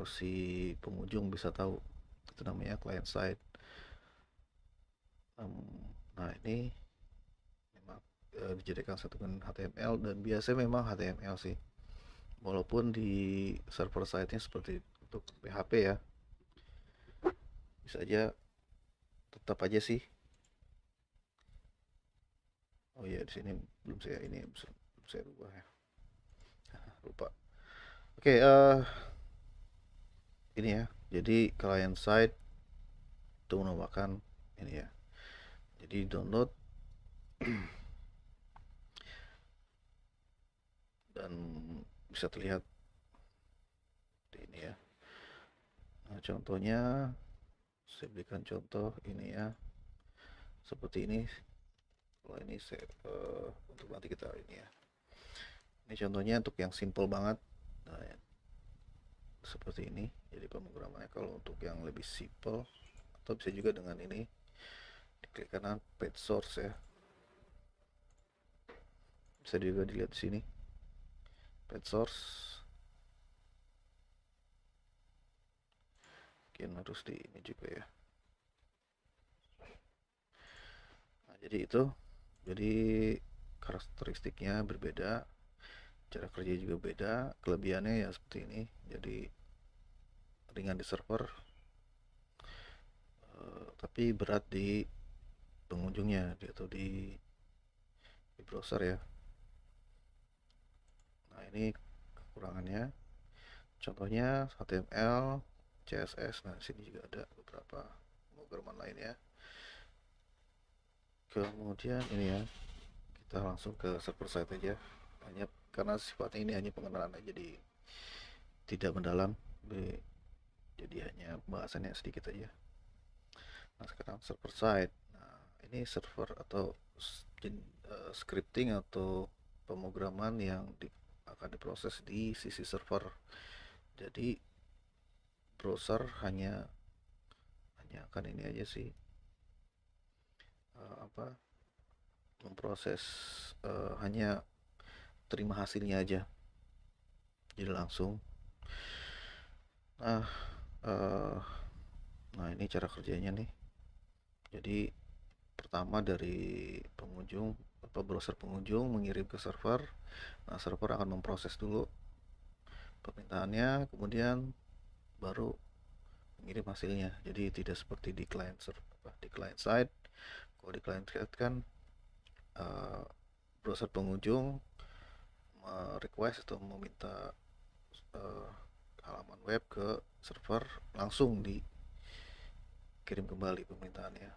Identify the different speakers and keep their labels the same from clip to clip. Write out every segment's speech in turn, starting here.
Speaker 1: si pengunjung bisa tahu. Itu namanya client side. Nah ini memang dijadikan satu dengan HTML, dan biasanya memang HTML sih. Walaupun di server side-nya seperti untuk PHP ya, bisa aja tetap aja sih. Oh iya, di sini belum saya rubah ya. Lupa. Oke, ini ya. Jadi client side itu menambahkan ini ya. Jadi download dan bisa terlihat di ini ya. Nah, contohnya saya berikan contoh ini ya. Seperti ini. Kalau ini saya untuk nanti kita ini ya. Ini contohnya untuk yang simple banget. Nah, ya, seperti ini. Jadi pemrogramannya kalau untuk yang lebih simple, atau bisa juga dengan ini, diklik kanan page source ya. Bisa juga dilihat di sini page source. Mungkin harus di ini juga ya. Nah, jadi itu. Jadi karakteristiknya berbeda, cara kerja juga beda. Kelebihannya ya seperti ini. Jadi ringan di server, tapi berat di pengunjungnya atau di browser ya. Nah, ini kekurangannya. Contohnya HTML, CSS. Nah, di sini juga ada beberapa pemrograman lainnya. Kemudian ini ya, kita langsung ke server side aja. Hanya karena sifatnya ini hanya pengenalan aja, jadi tidak mendalam. Jadi hanya pembahasannya sedikit aja. Nah, sekarang server side. Nah, ini server atau scripting atau pemrograman yang akan diproses di sisi server. Jadi browser hanya akan ini aja sih, apa, memproses, hanya terima hasilnya aja, jadi langsung. Nah, eh, nah ini cara kerjanya nih. Jadi pertama dari pengunjung, apa, browser pengunjung mengirim ke server. Nah, server akan memproses dulu permintaannya, kemudian baru mengirim hasilnya. Jadi tidak seperti di client server, di client side. Kalau di client side kan, uh, browser pengunjung request atau meminta uh, halaman web ke server, langsung dikirim kembali permintaannya.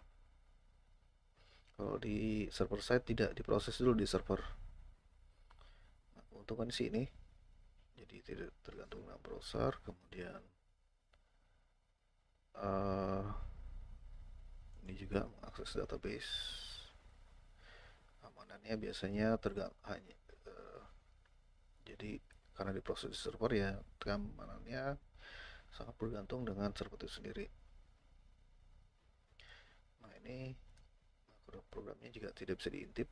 Speaker 1: Kalau di server side tidak diproses dulu di server. Nah, keuntungan di sini, jadi tidak tergantung dengan browser. Kemudian uh, ini juga mengakses database. Amanannya biasanya tergantung hanya, jadi karena diproses di server ya, keamanannya sangat bergantung dengan server itu sendiri. Nah, ini programnya juga tidak bisa diintip.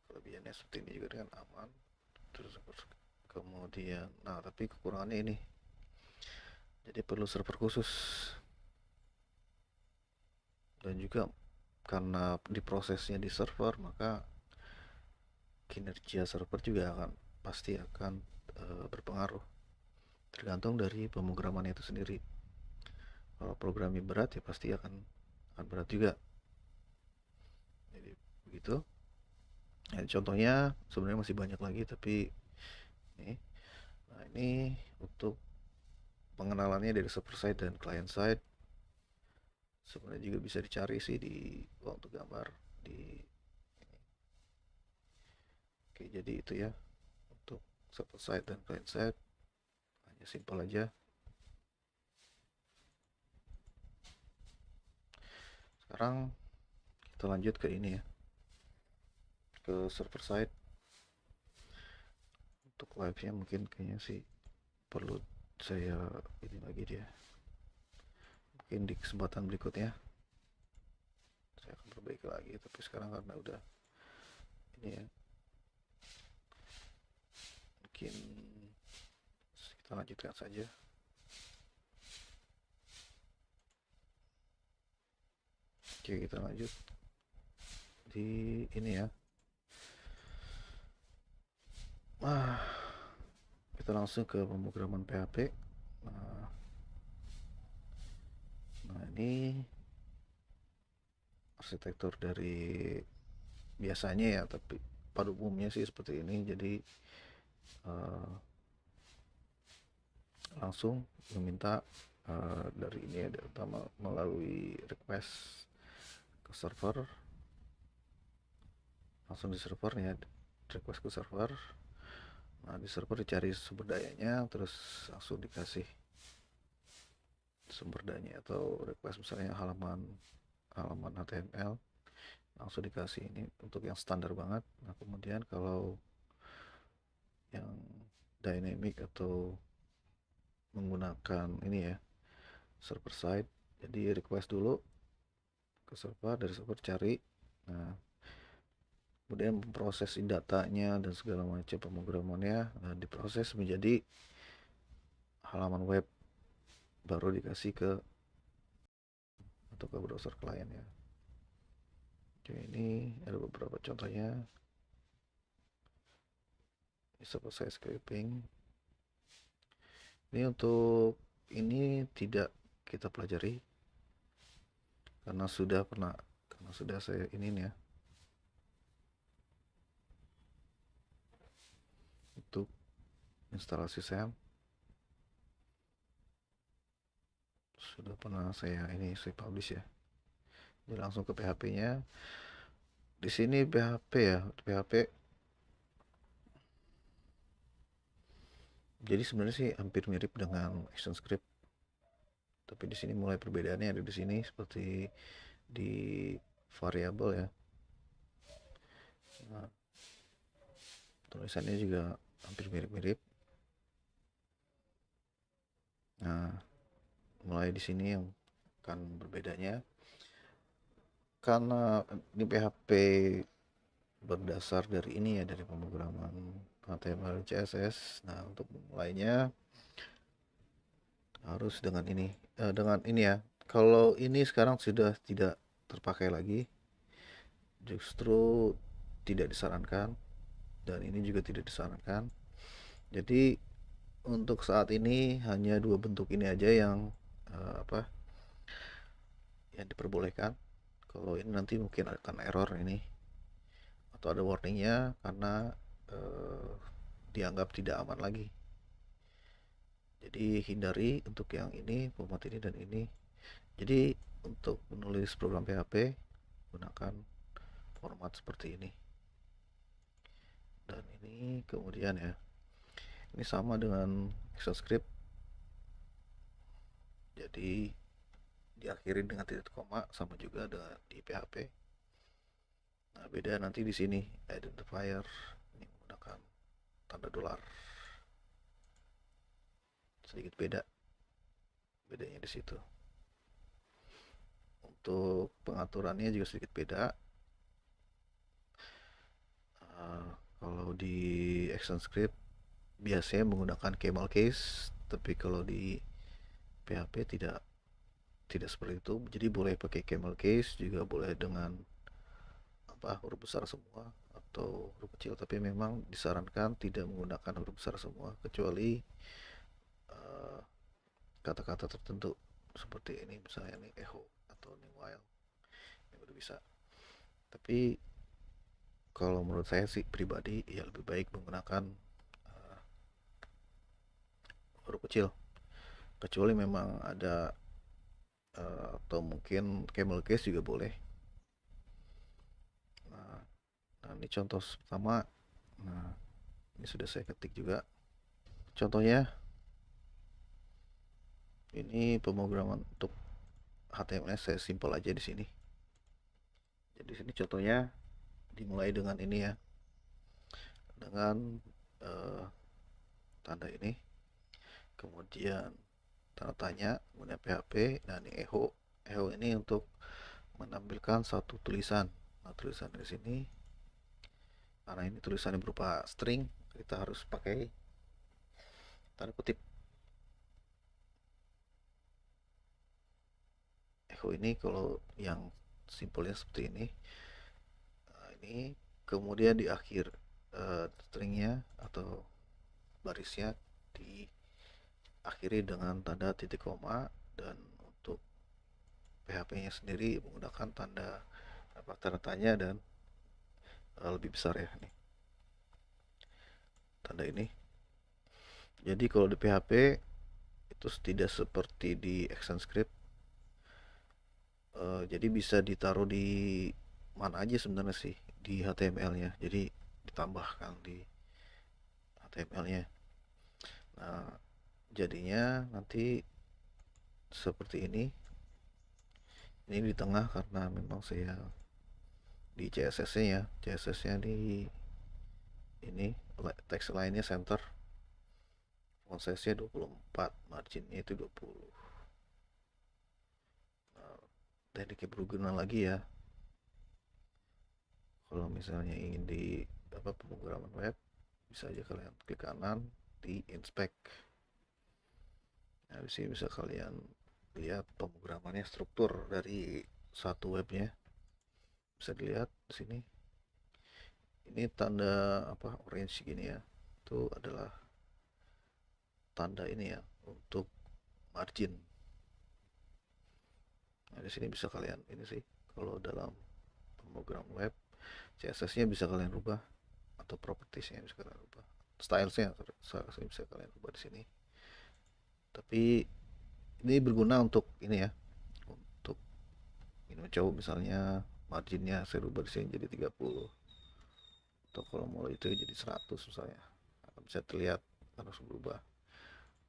Speaker 1: Kelebihannya seperti ini juga dengan aman. Terus kemudian, nah tapi kekurangannya ini, jadi perlu server khusus, dan juga karena diprosesnya di server, maka kinerja server juga pasti akan berpengaruh, tergantung dari pemrograman itu sendiri. Kalau programnya berat ya pasti akan berat juga. Jadi begitu. Ya, contohnya sebenarnya masih banyak lagi, tapi ini. Nah, ini untuk pengenalannya dari server side dan client side. Sebenarnya juga bisa dicari sih di untuk gambar di. Oke, jadi itu ya untuk server side dan client side. Hanya simpel aja. Sekarang kita lanjut ke ini ya, ke server side. Untuk live-nya mungkin kayaknya sih perlu saya ini lagi dia. Mungkin di kesempatan berikutnya saya akan perbaiki lagi, tapi sekarang karena udah ini ya, mungkin Kita lanjutkan saja. Oke, kita lanjut di ini ya. Kita langsung ke pemrograman PHP. Nah, ini arsitektur dari biasanya ya, tapi pada umumnya sih seperti ini. Jadi langsung meminta dari ini ya, terutama melalui request ke server, langsung di server ya, request ke server. Nah, di server dicari sumber dayanya, terus langsung dikasih sumber dayanya, atau request misalnya halaman HTML, langsung dikasih ini untuk yang standar banget. Nah, kemudian kalau yang dynamic atau menggunakan ini ya, server side, jadi request dulu ke server, dari server cari, nah kemudian memproses datanya dan segala macam pemrogramannya, nah, diproses menjadi halaman web, baru dikasih ke atau ke browser klien ya. Oke, ini ada beberapa contohnya. Ini selesai scripting. Ini untuk ini tidak kita pelajari karena sudah saya ini ya, untuk instalasi SAM sudah pernah saya publish ya. Jadi langsung ke PHP-nya. Di sini PHP ya, PHP. Jadi sebenarnya sih hampir mirip dengan ActionScript. Tapi di sini mulai perbedaannya ada di sini, seperti di variabel ya. Nah, tulisannya juga hampir mirip-mirip. Nah, mulai di sini yang akan berbedanya, karena ini PHP berdasar dari ini ya, dari pemrograman HTML CSS. Nah, untuk mulainya harus dengan ini ya. Kalau ini sekarang sudah tidak terpakai lagi, justru tidak disarankan, dan ini juga tidak disarankan. Jadi untuk saat ini hanya dua bentuk ini aja yang yang diperbolehkan. Kalau ini nanti mungkin akan error ini, atau ada warningnya karena dianggap tidak aman lagi. Jadi hindari untuk yang ini, format ini dan ini. Jadi untuk menulis program PHP gunakan format seperti ini. Dan ini kemudian ya, ini sama dengan ActionScript. Jadi diakhiri dengan titik koma, sama juga dengan di PHP. Nah, beda nanti di sini identifier ini menggunakan tanda dolar. Sedikit bedanya di situ. Untuk pengaturannya juga sedikit beda. Kalau di ActionScript biasanya menggunakan camel case, tapi kalau di PHP tidak seperti itu. Jadi boleh pakai camel case, juga boleh dengan huruf besar semua atau huruf kecil, tapi memang disarankan tidak menggunakan huruf besar semua, kecuali kata-kata tertentu seperti ini, misalnya nih echo atau nih while, ini udah bisa. Tapi kalau menurut saya sih pribadi ya lebih baik menggunakan huruf kecil, kecuali memang ada atau mungkin camel case juga boleh. Nah, ini contoh pertama. Nah, ini sudah saya ketik juga contohnya. Ini pemrograman untuk HTML saya simpel aja di sini. Jadi sini contohnya dimulai dengan ini ya, dengan tanda ini, kemudian tanda tanya, kemudian PHP. Nah, ini echo ini untuk menampilkan satu tulisan. Nah, tulisan di sini, karena ini tulisannya berupa string, kita harus pakai tanda kutip. echo ini kalau yang simpelnya seperti ini. Nah, ini kemudian di akhir stringnya atau barisnya diakhiri dengan tanda titik koma, dan untuk PHP-nya sendiri menggunakan tanda tanya dan lebih besar ya nih tanda ini. Jadi kalau di PHP itu tidak seperti di ActionScript. Jadi bisa ditaruh di mana aja sebenarnya sih di HTML-nya. Jadi ditambahkan di HTML-nya. Nah, jadinya nanti seperti ini. Ini di tengah karena memang saya di CSS-nya ya. CSS-nya di ini text line-nya center. Font size-nya 24, marginnya itu 20. Nah, tekniknya berguna lagi ya. Kalau misalnya ingin di pemrograman web, bisa aja kalian klik kanan di inspect. Nah, di sini bisa kalian lihat pemrogramannya, struktur dari satu webnya. Bisa dilihat di sini. Ini tanda orange gini ya. Itu adalah tanda ini ya untuk margin. Nah, di sini bisa kalian ini sih, kalau dalam pemrograman web CSS-nya bisa kalian rubah atau propertiesnya bisa kalian rubah. Stylesnya bisa kalian rubah di sini. Tapi ini berguna untuk ini ya, untuk ini mencoba misalnya marginnya saya rubah di sini jadi 30, atau kalau mau itu jadi 100 misalnya, bisa terlihat harus berubah.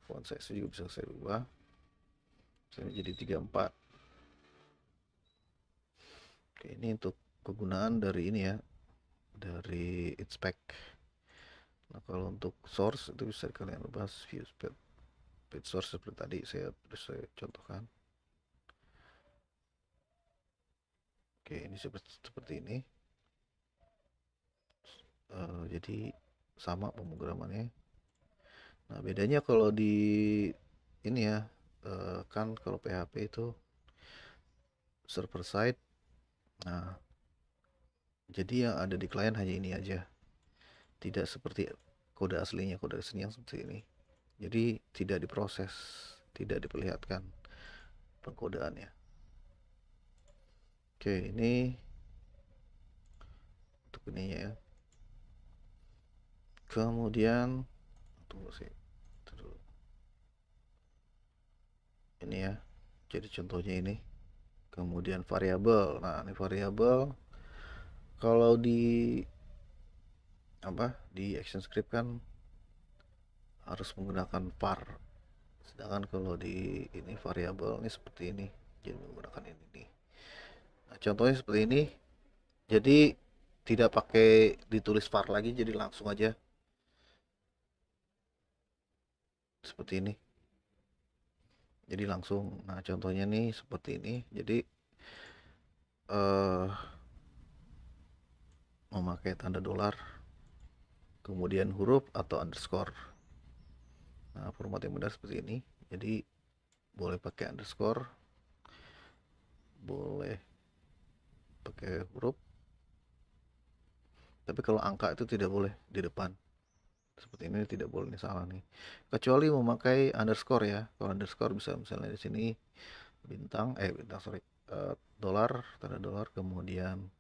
Speaker 1: Font size juga bisa saya rubah misalnya jadi 34. Oke, ini untuk kegunaan dari ini ya, dari inspect. Nah, kalau untuk source itu bisa kalian rubah view page source seperti tadi saya contohkan. Oke, ini seperti ini. Jadi sama pemrogramannya. Nah, bedanya kalau di ini ya, kan kalau PHP itu server side. Nah, jadi yang ada di klien hanya ini aja. Tidak seperti kode aslinya, kode aslinya yang seperti ini. Jadi tidak diproses, tidak diperlihatkan pengkodeannya. Oke, ini untuk ininya ya. Kemudian tunggu sih. Ini ya. Jadi contohnya ini. Kemudian variabel. Nah, ini variabel kalau di di ActionScript kan harus menggunakan var. Sedangkan kalau di ini variabel ini seperti ini. Jadi menggunakan ini nih. Nah, contohnya seperti ini. Jadi tidak pakai ditulis var lagi, jadi langsung aja seperti ini. Jadi langsung. Nah, contohnya nih seperti ini. Jadi memakai tanda dolar, kemudian huruf atau underscore. Nah, format yang benar seperti ini. Jadi boleh pakai underscore, boleh pakai huruf, tapi kalau angka itu tidak boleh di depan. Seperti ini tidak boleh, ini salah nih. Kecuali memakai underscore ya. Kalau underscore bisa misalnya di sini bintang sorry, dolar, tanda dolar, kemudian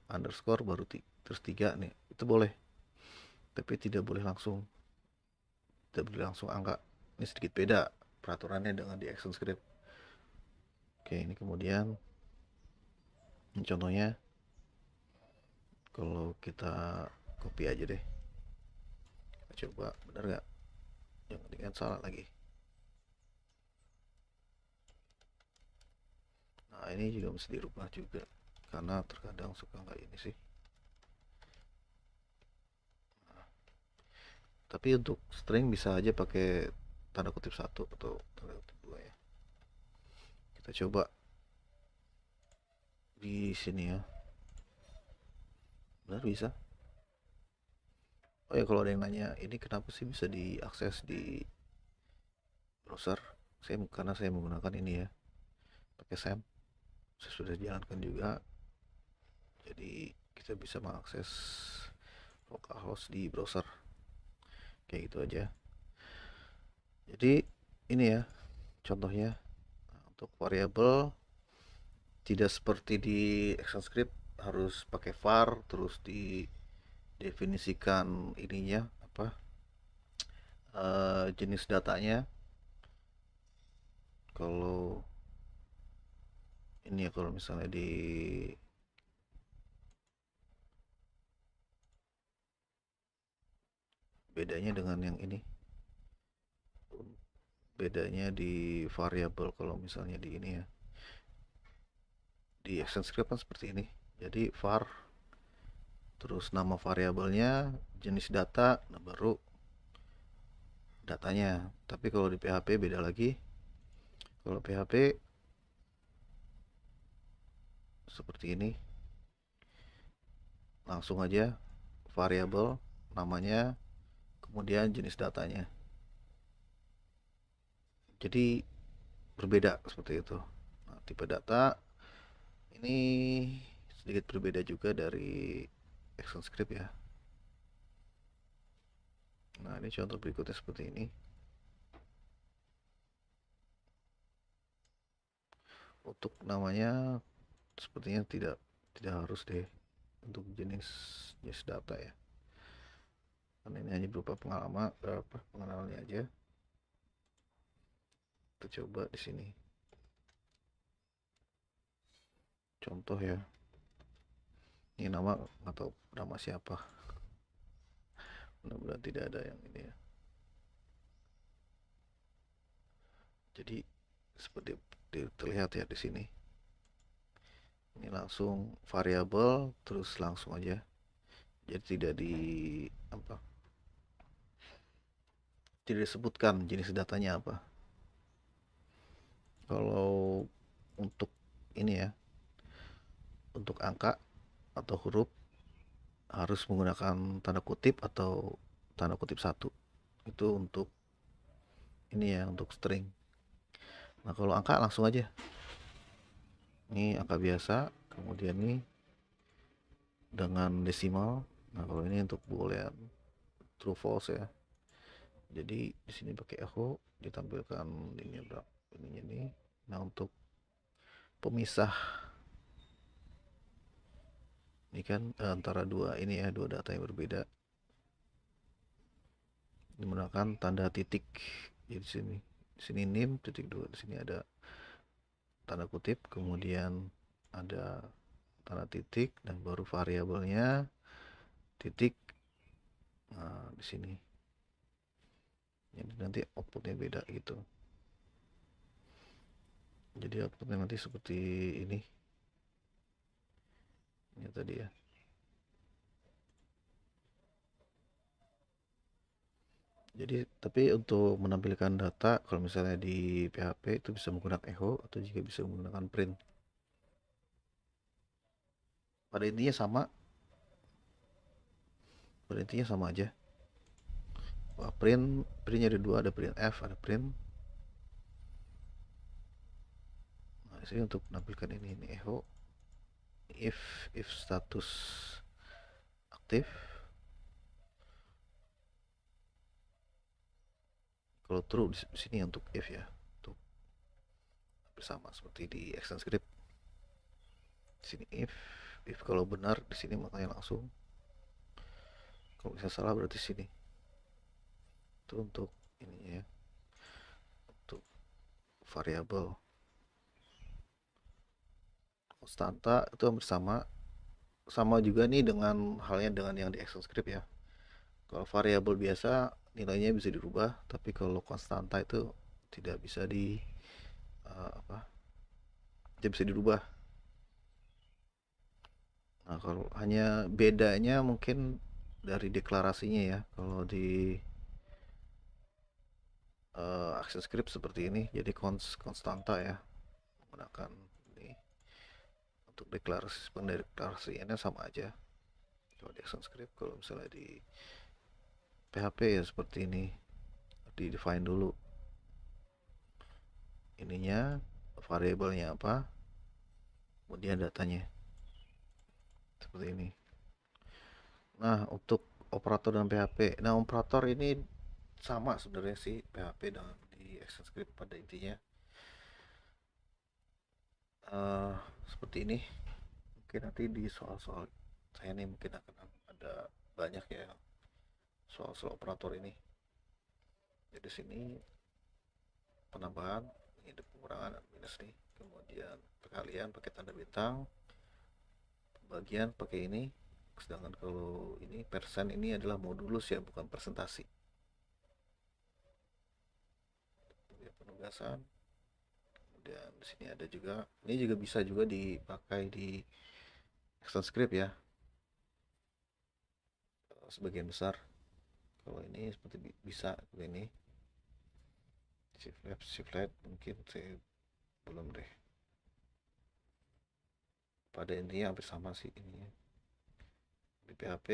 Speaker 1: underscore baru terus 3 nih. Itu boleh. Tapi tidak boleh langsung. Tidak boleh langsung angka. Ini sedikit beda peraturannya dengan di ActionScript. Oke, ini kemudian ini contohnya. Kalau kita copy aja deh, kita coba benar nggak, jangan dengan salah lagi. Nah, ini juga mesti dirubah juga karena terkadang suka nggak ini sih. Nah, tapi untuk string bisa aja pakai tanda kutip 1 atau tanda kutip 2 ya. Kita coba di sini ya, benar bisa. Oh ya, kalau ada yang nanya ini kenapa sih bisa diakses di browser, karena saya menggunakan ini ya, pakai SAM. saya sudah jalankan juga. Jadi kita bisa mengakses localhost di browser kayak gitu aja. Jadi ini ya contohnya. Nah, untuk variabel tidak seperti di ActionScript harus pakai var terus didefinisikan ininya apa jenis datanya. Kalau ini ya kalau misalnya di bedanya dengan yang ini, bedanya di variabel kalau misalnya di ini ya di ActionScript kan seperti ini. Jadi var terus nama variabelnya jenis data, nah baru datanya. Tapi kalau di PHP beda lagi. Kalau PHP seperti ini, langsung aja variabel namanya kemudian jenis datanya. Jadi berbeda seperti itu. Nah, tipe data ini sedikit berbeda juga dari ActionScript ya. Nah, ini contoh berikutnya seperti ini. Untuk namanya sepertinya tidak harus deh untuk jenis jenis data ya. Karena ini hanya berupa pengalaman pengenalannya aja. Kita coba di sini. Contoh ya. Ini nama atau nama siapa? Mudah-mudahan tidak ada yang ini ya. Jadi seperti terlihat ya di sini. Ini langsung variabel terus langsung aja. Jadi tidak di apa? Tidak disebutkan jenis datanya apa. Kalau untuk ini ya, untuk angka atau huruf harus menggunakan tanda kutip atau tanda kutip satu. Itu untuk ini ya, untuk string. Nah, kalau angka langsung aja. Ini angka biasa, kemudian ini dengan desimal. Nah, kalau ini untuk boolean true false ya. Jadi di sini pakai echo ditampilkan ini berapa ininya nih. Nah, untuk pemisah ini kan antara dua ini ya, dua data yang berbeda menggunakan tanda titik. Jadi di sini nim titik dua, di sini ada tanda kutip, kemudian ada tanda titik dan baru variabelnya titik. Nah, di sini. Jadi nanti outputnya beda gitu. Jadi outputnya nanti seperti ini. Ini tadi ya. Jadi tapi untuk menampilkan data kalau misalnya di PHP itu bisa menggunakan echo atau juga bisa menggunakan print. Pada intinya sama, pada intinya sama aja. Wah, printnya ada dua, ada print F, ada print. Nah, di sini untuk menampilkan ini echo if status aktif. Kalau true di sini untuk if ya, untuk bersama seperti di ActionScript. Di sini if kalau benar di sini makanya langsung. Kalau bisa salah berarti sini. Itu untuk ini ya, untuk variabel konstanta itu hampir sama juga nih dengan halnya dengan yang di ActionScript ya. Kalau variabel biasa nilainya bisa dirubah, tapi kalau konstanta itu tidak bisa apa? Tidak bisa dirubah. Nah, kalau hanya bedanya mungkin dari deklarasinya ya. Kalau di ActionScript seperti ini, jadi konstanta ya menggunakan ini untuk deklarasi pendeklarasiannya sama aja. Kalau di ActionScript, kalau misalnya di PHP ya seperti ini, di define dulu ininya variabelnya apa, kemudian datanya seperti ini. Nah, untuk operator dan PHP, nah operator ini sama sebenarnya sih PHP dan di ActionScript pada intinya. Eh, Seperti ini. Mungkin nanti di soal-soal saya nih mungkin akan ada banyak ya soal-soal operator ini. Jadi sini penambahan, ini ada pengurangan minus nih, kemudian perkalian pakai tanda bintang, pembagian pakai ini. Sedangkan kalau ini persen ini adalah modulus ya, bukan persentasi. Kemudian penugasan, kemudian di sini ada juga, ini juga bisa juga dipakai di ActionScript ya, sebagian besar. Kalau ini seperti bisa ini shift left mungkin saya belum deh. Pada intinya hampir sama sih ini. Di PHP,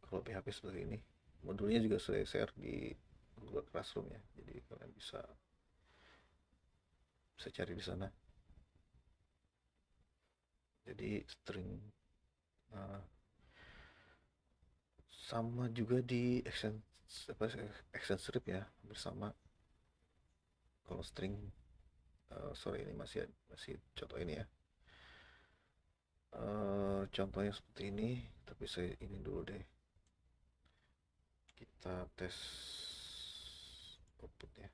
Speaker 1: kalau PHP seperti ini, modulnya juga sudah share di Google Classroom ya. Jadi kalian bisa bisa cari di sana. Jadi string uh, sama juga di action strip ya, hampir sama. Kalau string, sorry ini masih contoh ini ya. Contohnya seperti ini, tapi saya ini dulu deh. Kita tes outputnya.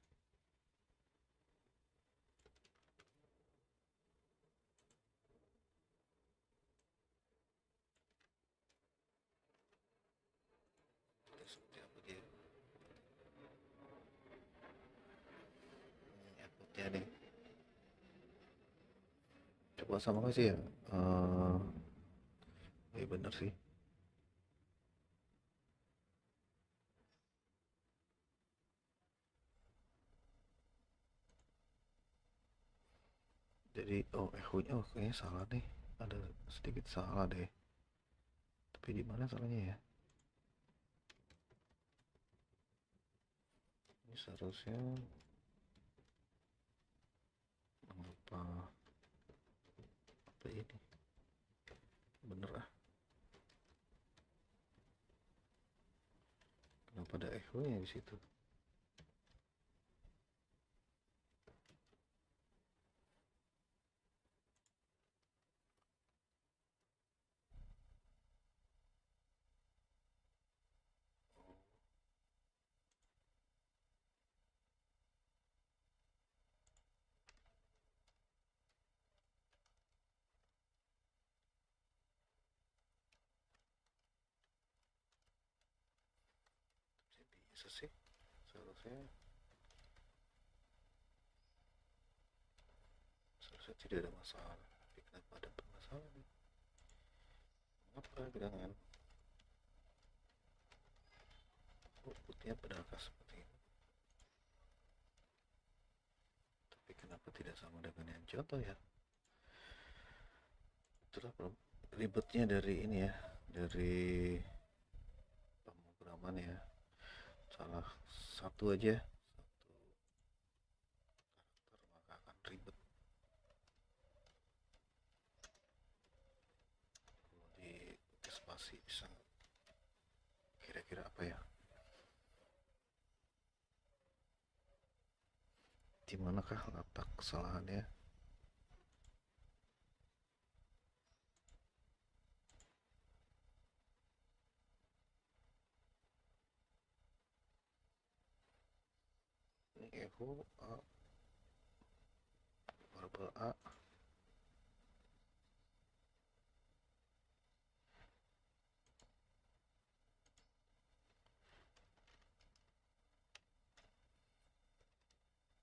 Speaker 1: Seperti apa dia? Ini outputnya nih. Coba sama nggak sih ya? Ya bener sih. Jadi echo-nya kayaknya salah nih. Ada sedikit salah deh. Tapi di mana salahnya ya? Ini seharusnya apa ini? Bener ah. Kenapa ada echo-nya di situ? Bisa sih. Seharusnya tidak ada masalah. Tapi kenapa ada masalah nih? Apa gerangan? Outputnya padahal seperti ini. Tapi kenapa tidak sama dengan yang contoh ya? Itulah ribetnya dari ini ya, dari pemrograman ya. Salah satu aja, maka akan ribet. Kalau di spasi bisa kira-kira apa ya? Di manakah letak kesalahannya? Ini echo A, variabel A.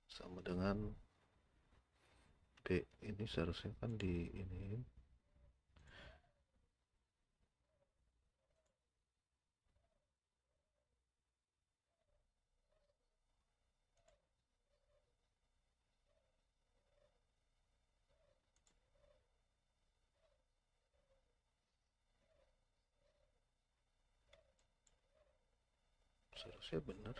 Speaker 1: Sama dengan B, ini seharusnya kan di ini seharusnya benar.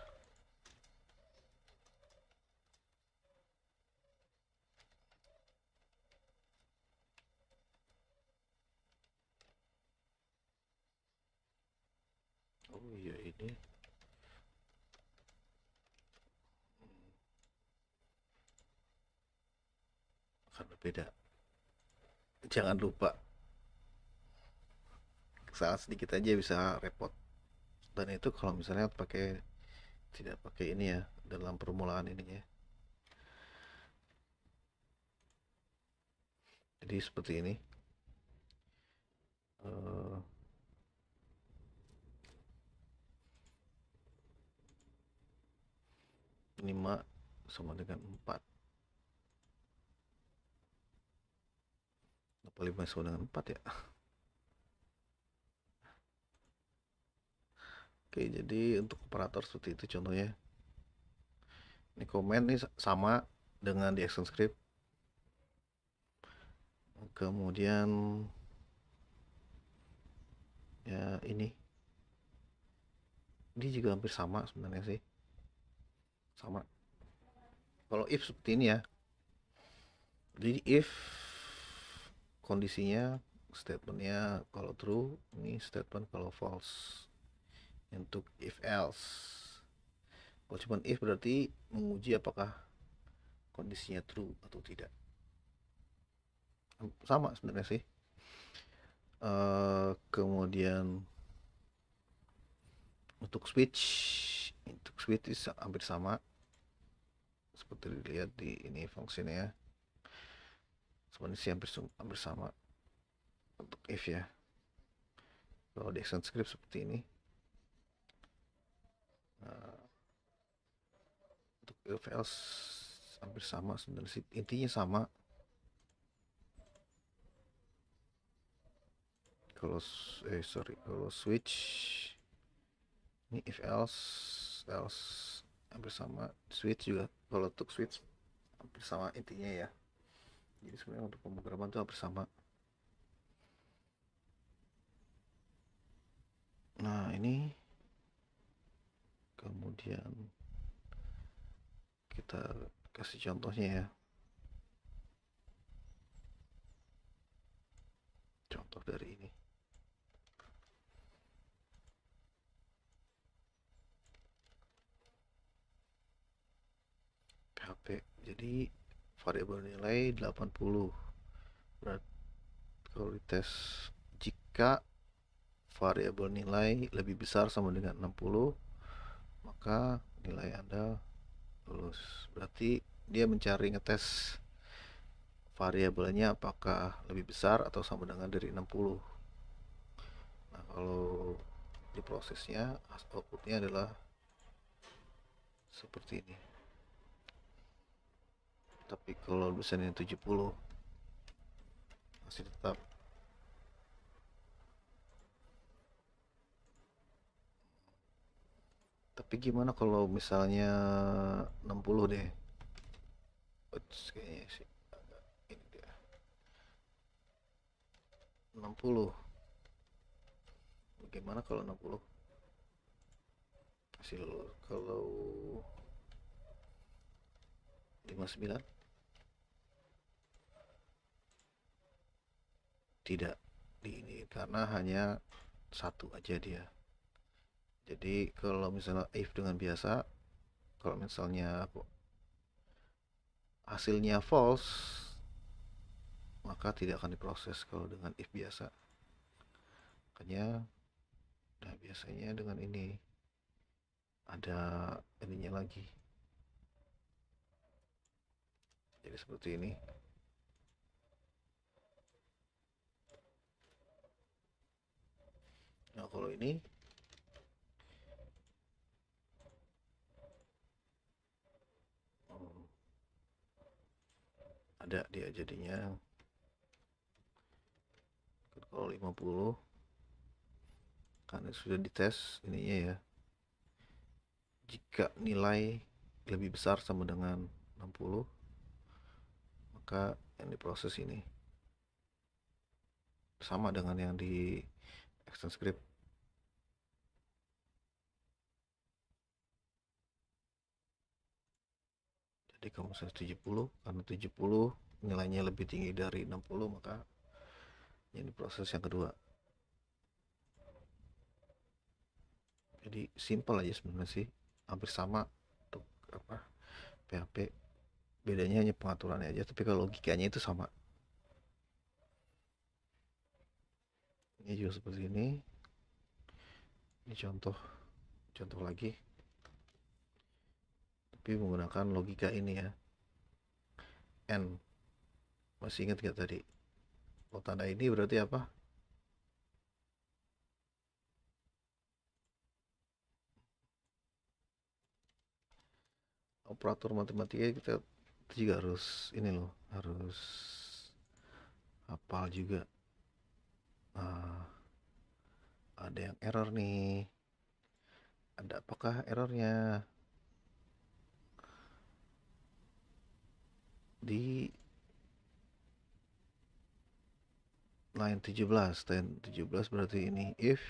Speaker 1: berbeda. Jangan lupa, salah sedikit aja bisa repot. Dan itu kalau misalnya tidak pakai ini ya, dalam permulaan ininya. Jadi seperti ini. Eh, 5 sama dengan 4. Apa 5 sama dengan 4 ya? Oke, jadi untuk operator seperti itu contohnya. Ini komen nih sama dengan di ActionScript. Kemudian ya ini juga hampir sama sebenarnya sih. Sama. Kalau if seperti ini ya. Jadi if kondisinya statementnya kalau true, ini statement kalau false. Untuk if else. Kalau cuma if berarti menguji apakah kondisinya true atau tidak. Sama sebenarnya sih. Kemudian untuk switch hampir sama seperti dilihat di ini fungsinya. Sebenarnya sih hampir sama untuk if ya. Kalau di action script seperti ini. Nah, untuk if else hampir sama sebenarnya sih, intinya sama. Kalau switch ini if else hampir sama. Switch juga, kalau untuk switch hampir sama intinya ya. Jadi sebenarnya untuk pemrograman itu hampir sama. Nah, ini kemudian kita kasih contohnya ya. Contoh dari ini. PHP. Jadi variabel nilai 80. Berarti kalau dites, jika variabel nilai lebih besar sama dengan 60, maka nilai Anda lulus. Berarti dia mencari ngetes variabelnya apakah lebih besar atau sama dengan dari 60. Nah, kalau di prosesnya outputnya adalah seperti ini. Tapi kalau misalnya 70 masih tetap. Tapi gimana kalau misalnya 60 deh? Kayaknya sih ini dia. 60. Bagaimana kalau 60? Hasil kalau 59? Tidak di ini karena hanya satu aja dia. Jadi kalau misalnya if dengan biasa, kalau misalnya hasilnya false, maka tidak akan diproses kalau dengan if biasa. Makanya, nah biasanya dengan ini ada ininya lagi. Jadi seperti ini. Nah kalau ini ada dia jadinya. Kalau 50 karena sudah dites ininya ya, jika nilai lebih besar sama dengan 60, maka yang diproses ini sama dengan yang di action script. Jadi kalau misalnya 70, karena 70 nilainya lebih tinggi dari 60, maka yang diproses yang kedua. Jadi simple aja sebenarnya sih, hampir sama untuk PHP Bedanya hanya pengaturannya aja, tapi kalau logikanya itu sama. Ini juga seperti ini. Ini contoh contoh lagi, tapi menggunakan logika ini ya. N. Masih ingat gak tadi? Kalau tanda ini berarti apa? Operator matematika kita juga harus ini loh, harus hafal juga. Nah, ada yang error nih. Ada apakah errornya? Di line 17. Line 17 berarti ini if,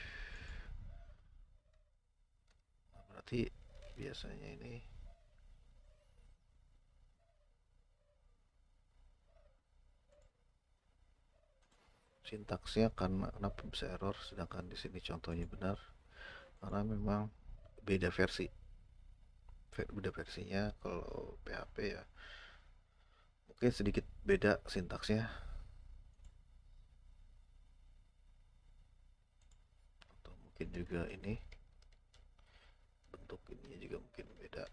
Speaker 1: berarti biasanya ini sintaksnya karena kenapa bisa error, sedangkan di sini contohnya benar karena memang beda versi. Beda versinya. Kalau PHP ya mungkin sedikit beda sintaksnya, atau mungkin juga ini bentuk ininya juga mungkin beda.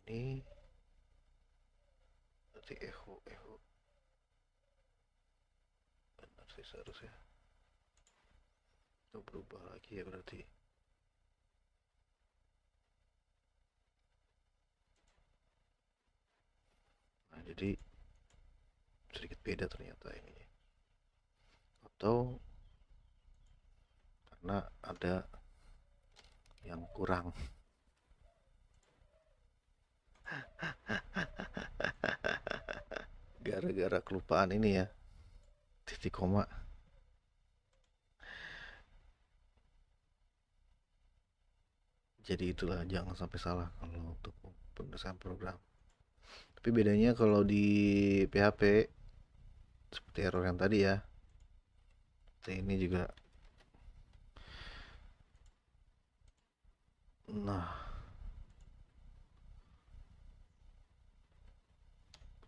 Speaker 1: Ini berarti echo benar sih seharusnya. Itu berubah lagi ya berarti. Nah, jadi sedikit beda ternyata ini, atau karena ada yang kurang. Gara-gara kelupaan ini ya, titik koma. Jadi itulah, jangan sampai salah kalau untuk penulisan program. Tapi bedanya kalau di PHP seperti error yang tadi ya, ini juga. Nah,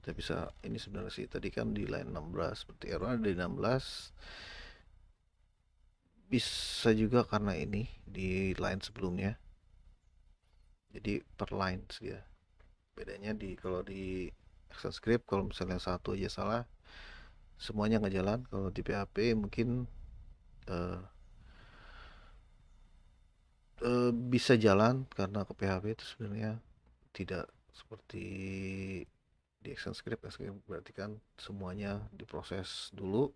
Speaker 1: kita bisa ini sebenarnya sih, tadi kan di line 16 seperti error ada di 16, bisa juga karena ini di line sebelumnya. Jadi per line sih ya. Bedanya di kalau di ActionScript kalau misalnya satu aja salah semuanya nggak jalan. Kalau di PHP mungkin eh, bisa jalan karena ke PHP itu sebenarnya tidak seperti di ActionScript. ActionScript berarti kan semuanya diproses dulu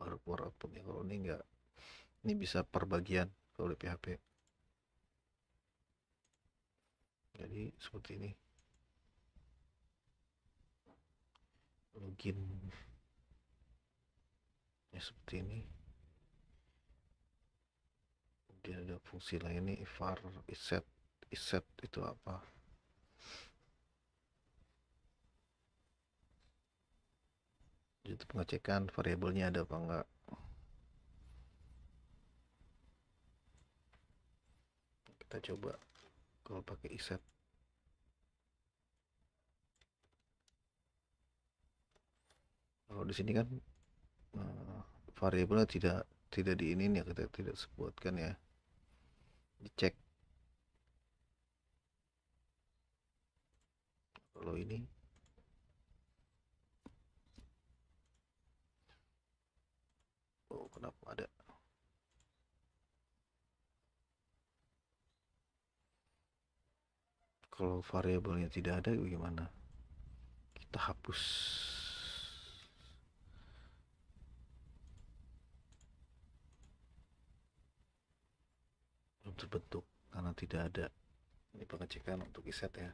Speaker 1: baru keluar outputnya. Kalau ini enggak, ini bisa per bagian kalau di PHP. Jadi seperti ini, login ya seperti ini. Kemudian ada fungsi lain nih, var, iset. Iset itu apa? Itu pengecekan variabelnya ada apa enggak. Kita coba kalau pakai iset. Kalau di sini kan variabelnya tidak tidak di ini ya, kita tidak sebutkan ya. Dicek. Kalau ini oh kenapa ada? Kalau variabelnya tidak ada bagaimana? Kita hapus. Belum terbentuk karena tidak ada. Ini pengecekan untuk iset ya.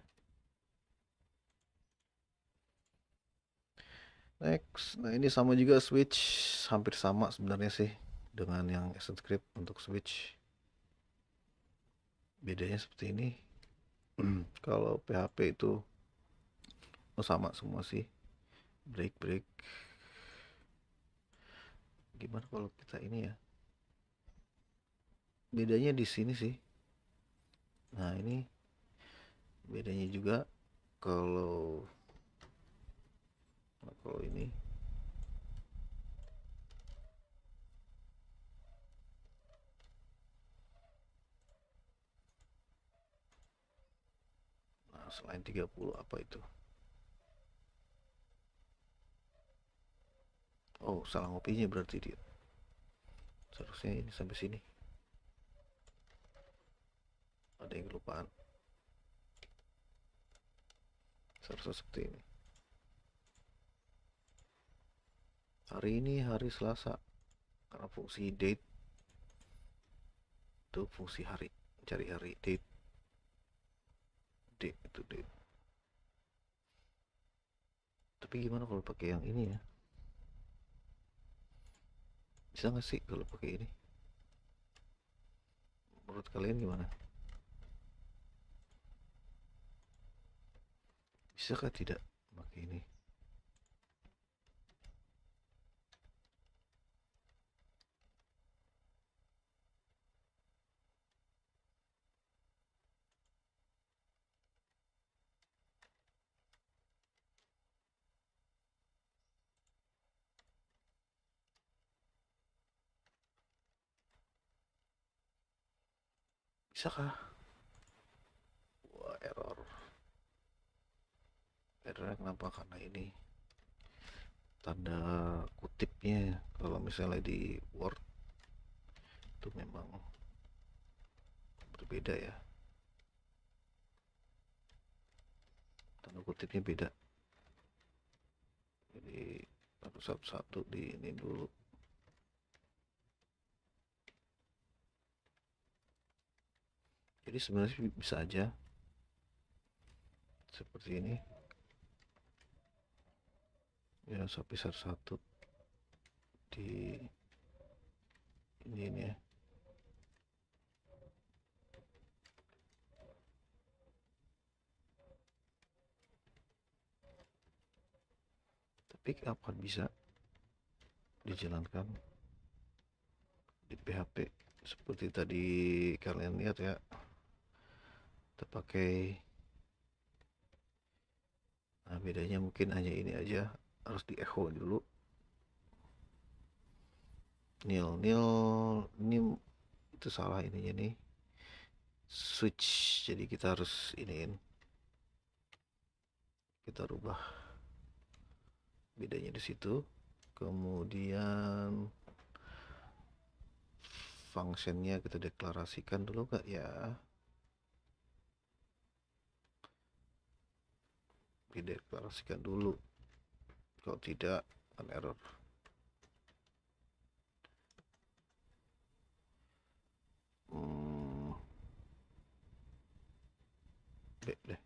Speaker 1: Next, nah ini sama juga switch, hampir sama sebenarnya sih dengan yang ActionScript untuk switch. Bedanya seperti ini. Kalau PHP itu sama semua sih. Break break. Gimana kalau kita ini ya? Bedanya di sini sih. Nah, ini bedanya juga kalau kalau ini. Nah, selain 30 apa itu? Oh, salah ngopinya berarti dia. Seharusnya ini sampai sini. Ada yang kelupaan. Seharusnya seperti ini. Hari ini hari Selasa. Karena fungsi date itu fungsi hari. Cari hari date. Date itu date. Tapi gimana kalau pakai yang ini ya? Bisa nggak sih kalau pakai ini? Menurut kalian gimana? Bisakah tidak pakai ini? Bisakah? Wah, error. Errornya kenapa? Karena ini tanda kutipnya kalau misalnya di Word itu memang berbeda ya. Tanda kutipnya beda. Jadi harus satu-satu di ini dulu. Jadi sebenarnya bisa aja seperti ini. Ya, sampai satu-satu di ini ya. Tapi kapan bisa dijalankan di PHP seperti tadi kalian lihat ya, kita pakai. Nah, bedanya mungkin hanya ini aja, harus di echo dulu. Nil nil ini itu salah ininya nih, switch. Jadi kita harus iniin, kita rubah bedanya di situ. Kemudian functionnya kita deklarasikan dulu gak ya? Dideklarasikan dulu, kalau tidak akan error. hmm, Back deh.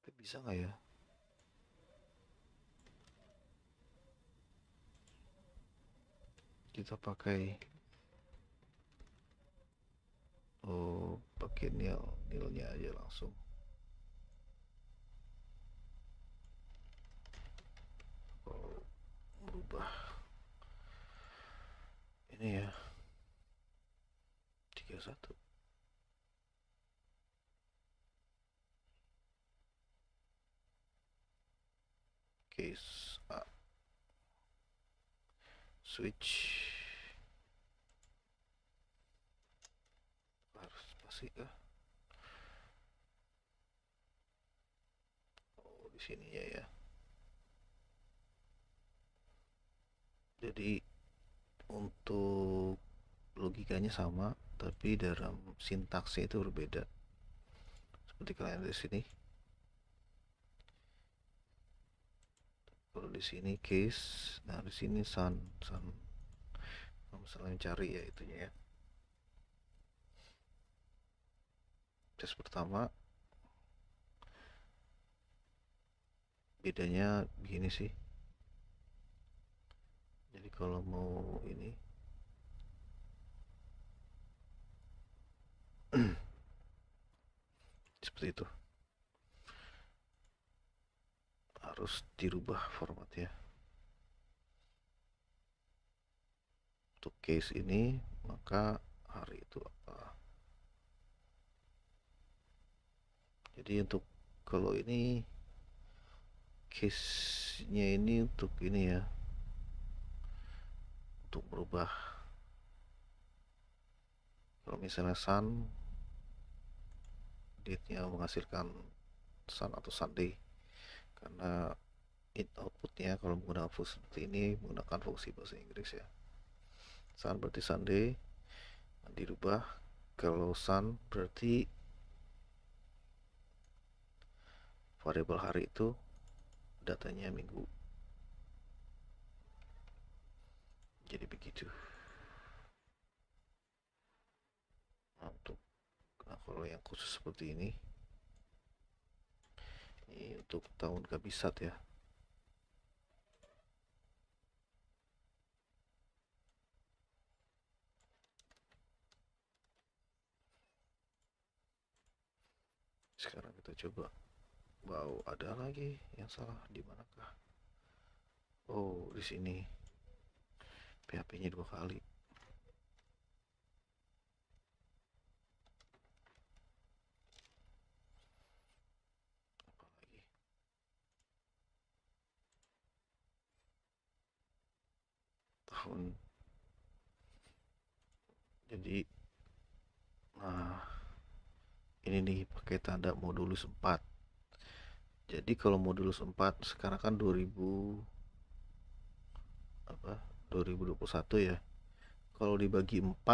Speaker 1: Tapi bisa nggak ya kita pakai, oh pakai nilnya aja langsung. Oh, berubah ini ya, 31 case A, switch harus pasti kah? Oh, di sini ya. Jadi untuk logikanya sama, tapi dalam sintaksnya itu berbeda. Seperti kalian di sini. Kalau di sini case, nah di sini sun. Kalau misalnya mencari ya itunya ya. Tes pertama bedanya begini sih. Jadi kalau mau ini seperti itu, harus dirubah formatnya. Untuk case ini maka hari itu apa. Jadi untuk kalau ini case nya ini untuk ini ya, untuk merubah. Kalau misalnya sun, date nya menghasilkan sun atau Sunday, karena outputnya kalau menggunakan fungsi seperti ini menggunakan fungsi bahasa Inggris ya. Sun berarti Sunday, dirubah. Kalau sun berarti variabel hari itu datanya minggu. Jadi begitu. Nah, kalau yang khusus seperti ini untuk tahun kabisat ya. Sekarang kita coba. Wow, ada lagi yang salah di manakah? Oh, di sini PHP-nya 2 kali. Apa lagi? Tahun. Jadi, nah ini nih pakai tanda modulus 4. Jadi kalau modulus 4 sekarang kan 2000 apa? 2021 ya. Kalau dibagi 4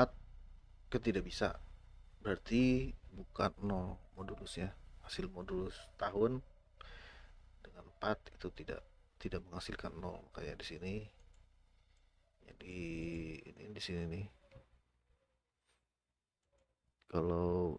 Speaker 1: kan tidak bisa. Berarti bukan 0 modulusnya. Hasil modulus tahun dengan 4 itu tidak tidak menghasilkan 0 kayak di sini. Jadi ini di sini nih. Kalau